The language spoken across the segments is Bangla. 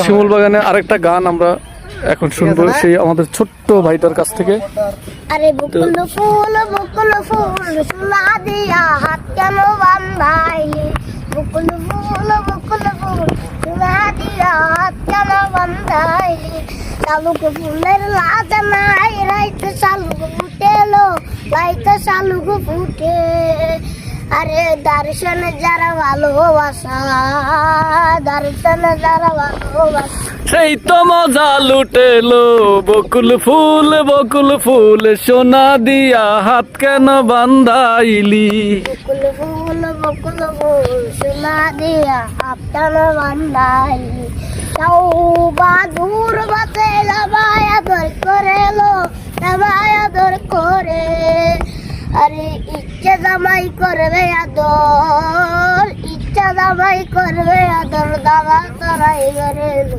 শিমুল বাগানে আরেকটা গান আমরা এখন শুনবো সেই আমাদের ছোট্ট ভাইটার কাছ থেকে। আরে বকুল ফুল সোনা দিয়া হাত কেন বান্ধাইলি, বকুল ফুল সোনা দিয়া হাত কেন বান্ধাইলি, শালুক ফুলের লাজ নাই রাইতে শালুক ফুটেলো, রাইতে শালুক ফুটে। আরে দর্শন যারা ভালোবাসা, দর্শন যারা ভালোবাসা, সেই তো মজা লুটেলো। বকুল ফুল সোনা দিয়া হাত কেন বান্ধাইলি, বকুল ফুল সোনা দিয়া হাত কেন বান্ধাইলি, তাও বাদুর বাতে লাবায় আদর করেলো, লাবায় আদর করে। আরে ইচ্ছা জামাই করবে আদর, ইচ্ছা জামাই করবে আদর, দাদা তোরাই গেল।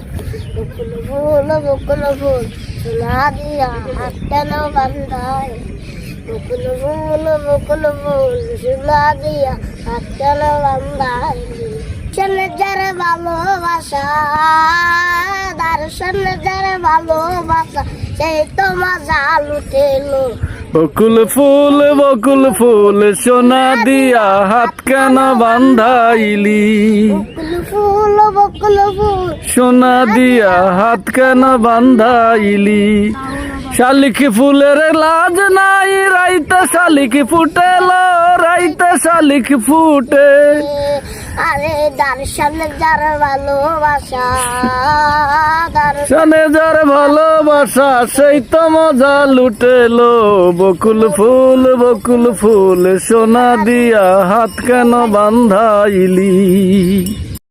বকুল ফুল সোনা দিয়া হাত কেন বান্ধাই, বকুল ফুল সোনা দিয়া হাত কেন বান্ধাই। শোনে যারা ভালোবাসা, দর্শন যারা ভালোবাসা, সেই তো মজা লুটেলো। বকুল ফুল সোনা দিয়া হাত কেন বান্ধাইলি, বকুল ফুল সোনা দিয়া হাত কেন বান্ধাইলি। শালিক ফুলের লাজ নাই রাইতে শালিক ফুটেলো, রাইতে শালিক ফুটে। আরে দর্শন যার ভালোবাসা, দর্শনে যার ভালোবাসা, সেই তো মজা লুটেলো। বকুল ফুল সোনা দিয়া হাত কেন বান্ধাইলি।